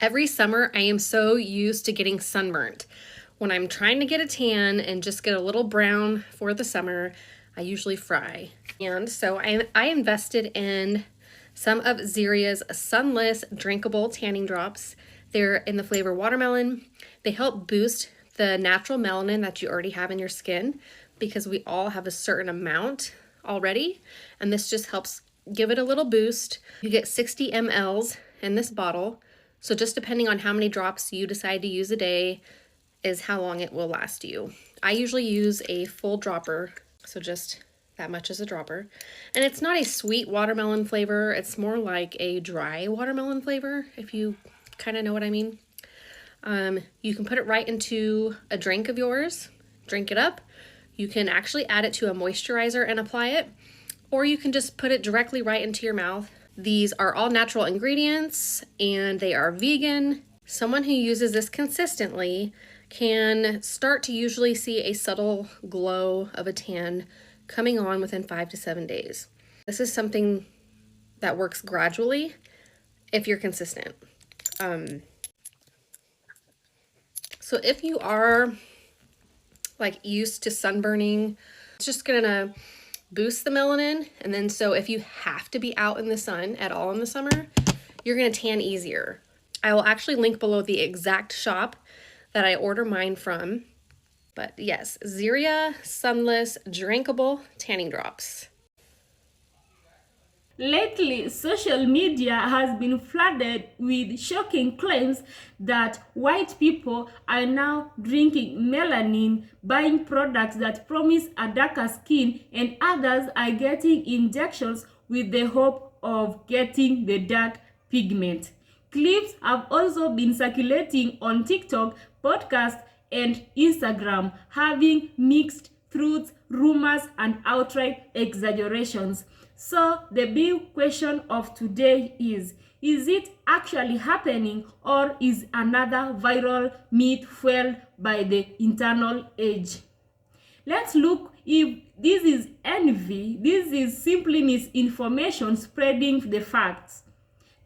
Every summer, I am so used to getting sunburnt. When I'm trying to get a tan and just get a little brown for the summer, I usually fry. And so I invested in some of Xeria's sunless drinkable tanning drops. They're in the flavor watermelon. They help boost the natural melanin that you already have in your skin because we all have a certain amount already. And this just helps give it a little boost. You get 60 mLs in this bottle. So just depending on how many drops you decide to use a day is how long it will last you. I usually use a full dropper, so just that much as a dropper. And it's not a sweet watermelon flavor. It's more like a dry watermelon flavor, if you kind of know what I mean. You can put it right into a drink of yours, drink it up. You can actually add it to a moisturizer and apply it, or you can just put it directly right into your mouth. These are all natural ingredients and they are vegan. Someone who uses this consistently can start to usually see a subtle glow of a tan coming on within 5 to 7 days. This is something that works gradually if you're consistent. So if you are like used to sunburning, it's just gonna boost the melanin. And then so if you have to be out in the sun at all in the summer, you're gonna tan easier. I will actually link below the exact shop that I order mine from. But yes, Xeria Sunless Drinkable Tanning Drops. Lately, social media has been flooded with shocking claims that white people are now drinking melanin, buying products that promise a darker skin, and others are getting injections with the hope of getting the dark pigment. Clips have also been circulating on TikTok, podcasts, and Instagram, having mixed truths, rumors, and outright exaggerations. So the big question of today is it actually happening, or is another viral myth fueled by the internal age? Let's look if this is envy, this is simply misinformation spreading the facts.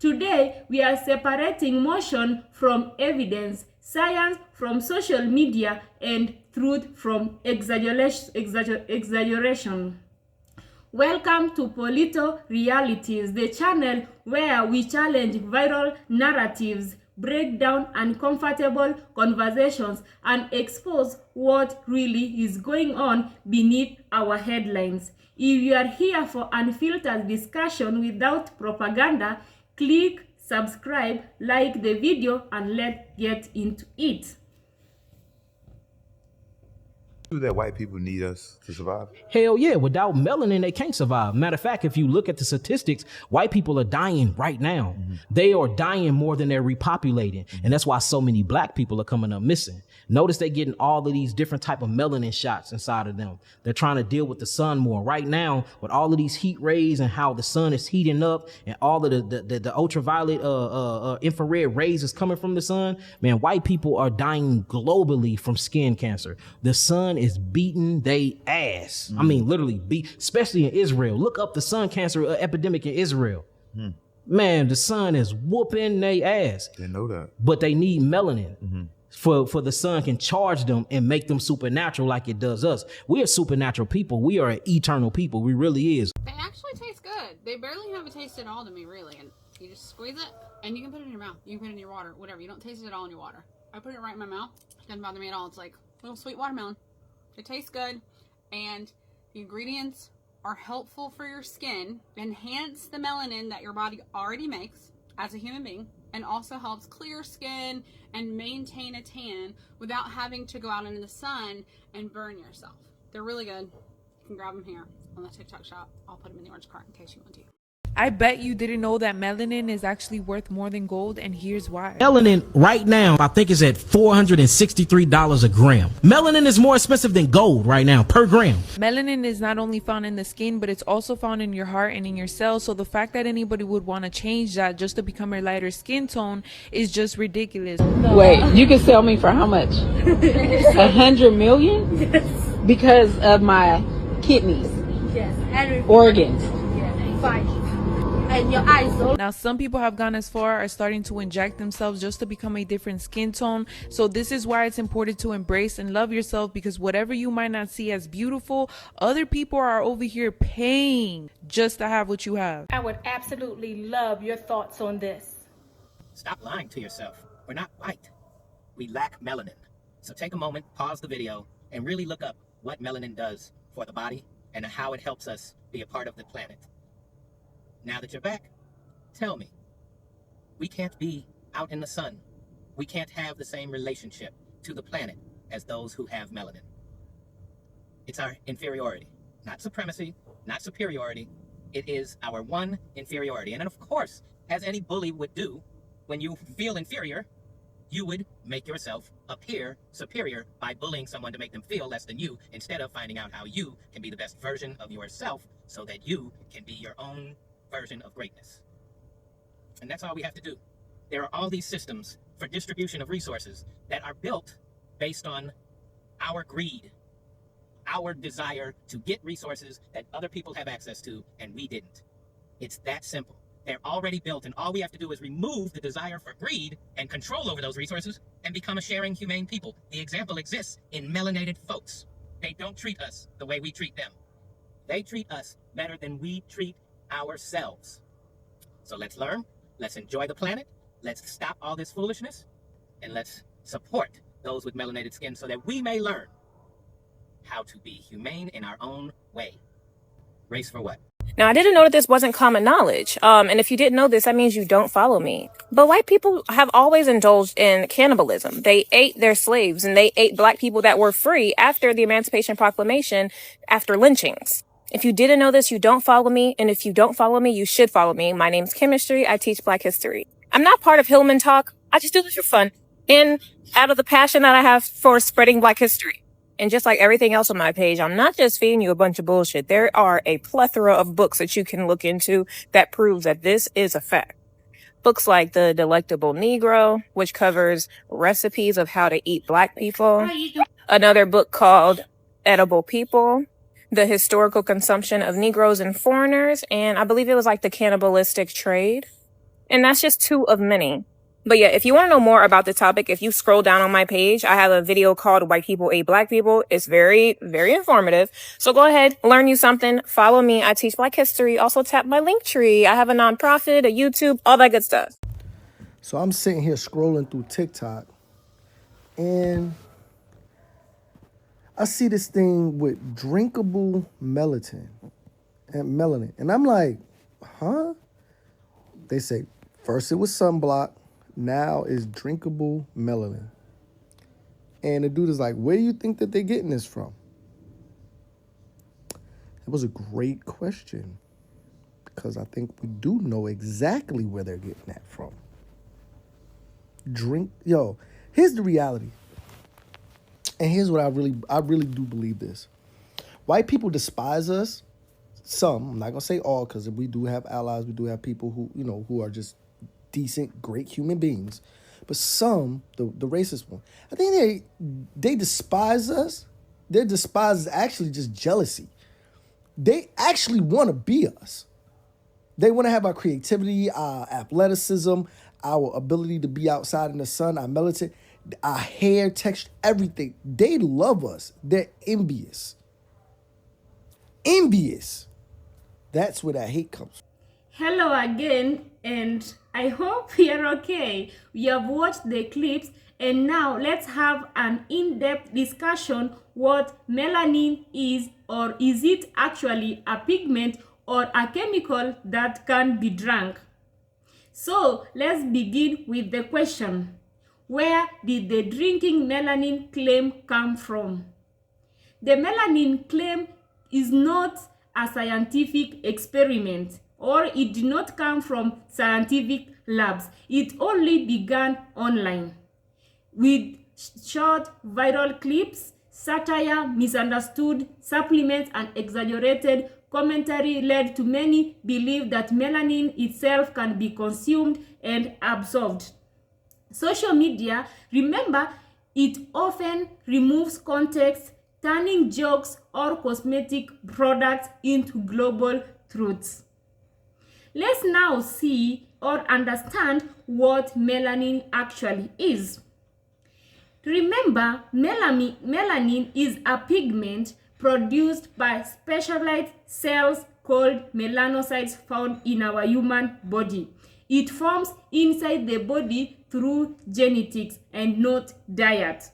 Today, we are separating motion from evidence, science from social media, and truth from exaggeration. Welcome to Polito Realities, the channel where we challenge viral narratives, break down uncomfortable conversations, and expose what really is going on beneath our headlines. If you are here for unfiltered discussion without propaganda, click subscribe, like the video, and let's get into it. That white people need us to survive? Hell yeah, without melanin, they can't survive. Matter of fact, if you look at the statistics, white people are dying right now. Mm-hmm. They are dying more than they're repopulating. Mm-hmm. And that's why so many black people are coming up missing. Notice they're getting all of these different type of melanin shots inside of them. They're trying to deal with the sun more. Right now, with all of these heat rays and how the sun is heating up and all of the ultraviolet infrared rays is coming from the sun, man, white people are dying globally from skin cancer. The sun is beating they ass. I mean, literally especially in Israel. Look up the sun cancer epidemic in Israel. Man, the sun is whooping they ass. They know that. But they need melanin. For the sun can charge them and make them supernatural like it does us. We are supernatural people. We are an eternal people. We really is. They actually taste good. They barely have a taste at all to me, really. And you just squeeze it, and you can put it in your mouth. You can put it in your water, whatever. You don't taste it at all in your water. I put it right in my mouth. It doesn't bother me at all. It's like a little sweet watermelon. It tastes good, and the ingredients are helpful for your skin, enhance the melanin that your body already makes as a human being, and also helps clear skin and maintain a tan without having to go out into the sun and burn yourself. They're really good. You can grab them here on the TikTok shop. I'll put them in the orange cart in case you want to. I bet you didn't know that melanin is actually worth more than gold, and here's why. Melanin right now, I think, is at $463 a gram. Melanin is more expensive than gold right now per gram. Melanin is not only found in the skin, but it's also found in your heart and in your cells. So the fact that anybody would want to change that just to become a lighter skin tone is just ridiculous. Wait, you can sell me for how much? 100 million? Yes. Because of my kidneys? Yes. Organs? Yes. 5. and your eyes don't. Now, some people have gone as far as starting to inject themselves just to become a different skin tone. So this is why it's important to embrace and love yourself, because whatever you might not see as beautiful, other people are over here paying just to have what you have. I would absolutely love your thoughts on this. Stop lying to yourself. We're not white. We lack melanin. So take a moment, pause the video, and really look up what melanin does for the body and how it helps us be a part of the planet. Now that you're back, tell me, we can't be out in the sun. We can't have the same relationship to the planet as those who have melanin. It's our inferiority, not supremacy, not superiority. It is our one inferiority. And then, of course, as any bully would do, when you feel inferior, you would make yourself appear superior by bullying someone to make them feel less than you, instead of finding out how you can be the best version of yourself so that you can be your own version of greatness. And that's all we have to do. There are all these systems for distribution of resources that are built based on our greed, our desire to get resources that other people have access to and we didn't. It's that simple. They're already built, and all we have to do is remove the desire for greed and control over those resources and become a sharing, humane people. The example exists in melanated folks. They don't treat us the way we treat them. They treat us better than we treat ourselves. So let's learn, let's enjoy the planet, let's stop all this foolishness, and let's support those with melanated skin so that we may learn how to be humane in our own way. Race for what? Now, I didn't know that this wasn't common knowledge. And if you didn't know this, that means you don't follow me. But white people have always indulged in cannibalism. They ate their slaves, and they ate black people that were free after the Emancipation Proclamation, after lynchings. If you didn't know this, you don't follow me. And if you don't follow me, you should follow me. My name's Chemistry. I teach Black history. I'm not part of Hillman Talk. I just do this for fun and out of the passion that I have for spreading Black history. And just like everything else on my page, I'm not just feeding you a bunch of bullshit. There are a plethora of books that you can look into that proves that this is a fact. Books like The Delectable Negro, which covers recipes of how to eat black people. Another book called Edible People, The Historical Consumption of Negroes and Foreigners. And I believe it was like The Cannibalistic Trade. And that's just two of many. But yeah, if you want to know more about the topic, if you scroll down on my page, I have a video called White People Ate Black People. It's very, very informative. So go ahead, learn you something. Follow me. I teach Black history. Also tap my link tree. I have a nonprofit, a YouTube, all that good stuff. So I'm sitting here scrolling through TikTok, and I see this thing with drinkable melanin. And I'm like, huh? They say, first it was sunblock. Now is drinkable melanin. And the dude is like, where do you think that they're getting this from? It was a great question, because I think we do know exactly where they're getting that from. Here's the reality. And here's what I really do believe this. White people despise us. Some, I'm not going to say all, because we do have allies. We do have people who are just decent, great human beings. But some, the racist one, I think they despise us. Their despise is actually just jealousy. They actually want to be us. They want to have our creativity, our athleticism, our ability to be outside in the sun, our melanin, our hair, texture, everything. They love us. They're envious. Envious. That's where that hate comes from. Hello again, and I hope you're okay. We have watched the clips, and now let's have an in-depth discussion what melanin is, or is it actually a pigment or a chemical that can be drunk. So let's begin with the question. Where did the drinking melanin claim come from? The melanin claim is not a scientific experiment, or it did not come from scientific labs. It only began online with short viral clips, satire, misunderstood supplements, and exaggerated commentary led to many believe that melanin itself can be consumed and absorbed. Social media, remember, it often removes context, turning jokes or cosmetic products into global truths. Let's now see or understand what melanin actually is. Remember, melanin is a pigment produced by specialized cells called melanocytes found in our human body. It forms inside the body through genetics and not diet.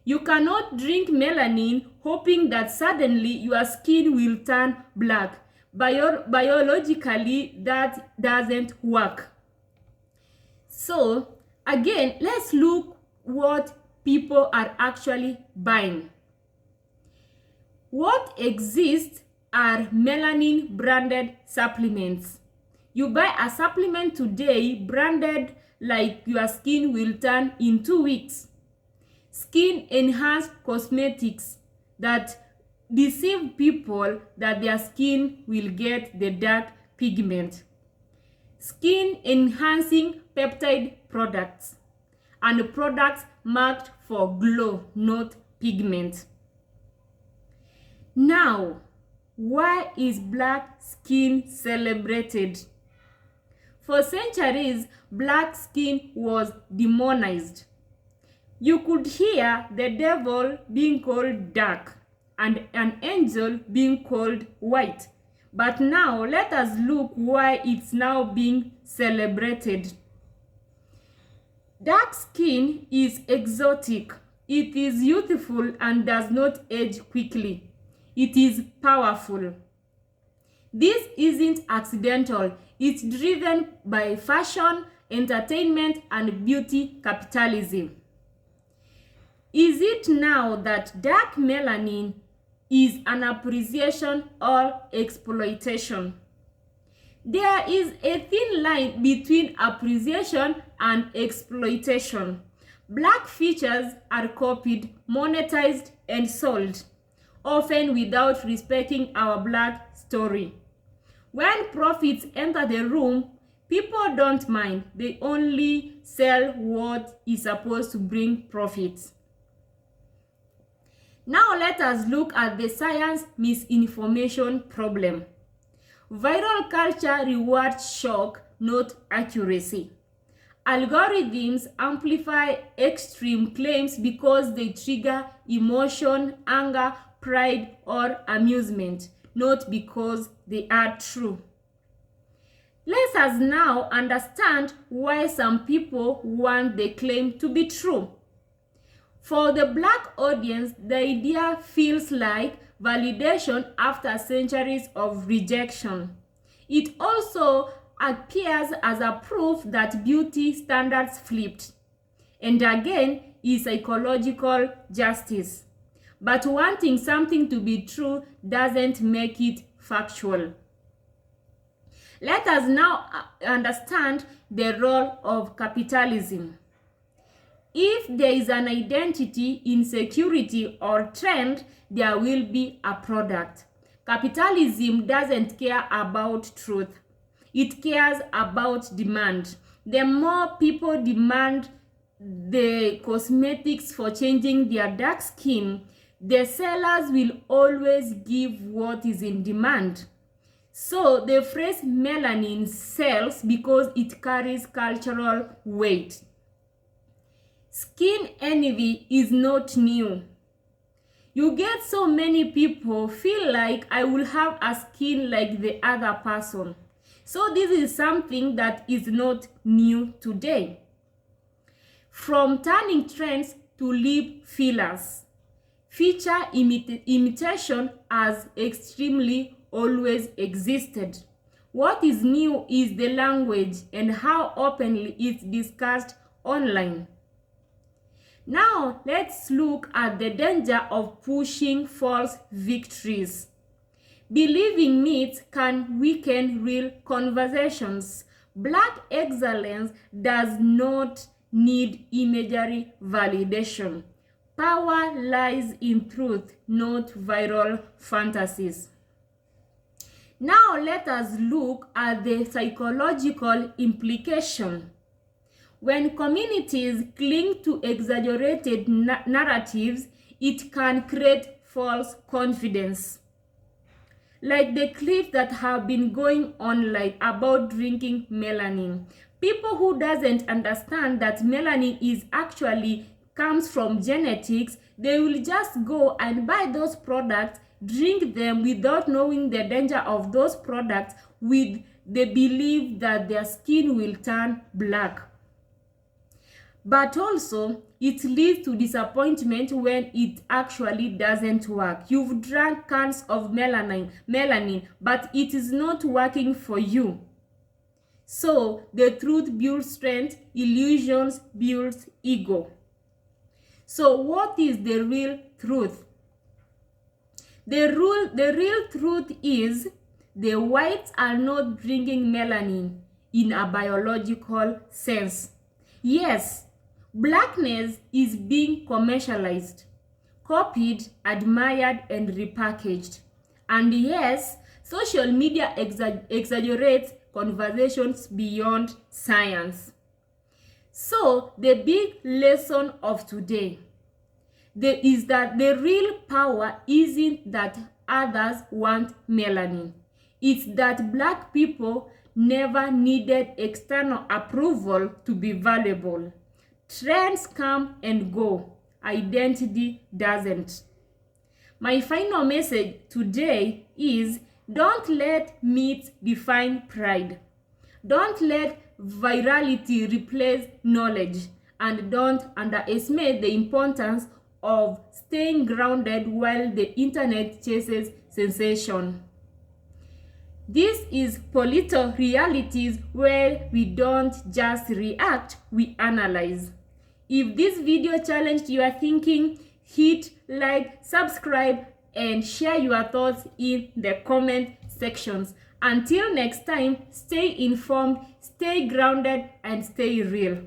You cannot drink melanin hoping that suddenly your skin will turn black. Biologically, that doesn't work. So, again, let's look what people are actually buying. What exists are melanin branded supplements. You buy a supplement today branded like your skin will turn in 2 weeks. Skin enhanced cosmetics that deceive people that their skin will get the dark pigment. Skin enhancing peptide products and products marked for glow, not pigment. Now, why is black skin celebrated? For centuries, black skin was demonized. You could hear the devil being called dark and an angel being called white. But now let us look why it's now being celebrated. Dark skin is exotic. It is youthful and does not age quickly. It is powerful. This isn't accidental. It's driven by fashion, entertainment, and beauty capitalism. Is it now that dark melanin is an appreciation or exploitation? There is a thin line between appreciation and exploitation. Black features are copied, monetized, and sold, often without respecting our black story. When profits enter the room, people don't mind. They only sell what is supposed to bring profits. Now let us look at the science misinformation problem. Viral culture rewards shock, not accuracy. Algorithms amplify extreme claims because they trigger emotion, anger, pride, or amusement, not because they are true. Let us now understand why some people want the claim to be true. For the black audience, the idea feels like validation after centuries of rejection. It also appears as a proof that beauty standards flipped, and again is psychological justice. But wanting something to be true doesn't make it factual. Let us now understand the role of capitalism. If there is an identity, insecurity, or trend, there will be a product. Capitalism doesn't care about truth. It cares about demand. The more people demand the cosmetics for changing their dark skin, the sellers will always give what is in demand. So the phrase melanin sells because it carries cultural weight. Skin envy is not new. You get so many people feel like I will have a skin like the other person. So this is something that is not new today. From turning trends to lip fillers, feature imitation has extremely always existed. What is new is the language and how openly it's discussed online. Now let's look at the danger of pushing false victories. Believing myths can weaken real conversations. Black excellence does not need imagery validation. Power lies in truth, not viral fantasies. Now let us look at the psychological implication. When communities cling to exaggerated narratives, it can create false confidence. like the clips that have been going online about drinking melanin. People who doesn't understand that melanin is actually comes from genetics, they will just go and buy those products, drink them without knowing the danger of those products, with the belief that their skin will turn black. But also, it leads to disappointment when it actually doesn't work. You've drank cans of melanin, but it is not working for you. So, the truth builds strength, illusions builds ego. So, what is the real truth? The real truth is the whites are not drinking melanin in a biological sense. Yes, blackness is being commercialized, copied, admired, and repackaged. And yes, social media exaggerates conversations beyond science. So, the big lesson of today is that the real power isn't that others want melanin. It's that black people never needed external approval to be valuable. Trends come and go. Identity doesn't. My final message today is, don't let myths define pride. Don't let virality replace knowledge. And don't underestimate the importance of staying grounded while the internet chases sensation. This is Polito Realities, where we don't just react, we analyze. If this video challenged your thinking, hit like, subscribe, and share your thoughts in the comment sections. Until next time, stay informed, stay grounded, and stay real.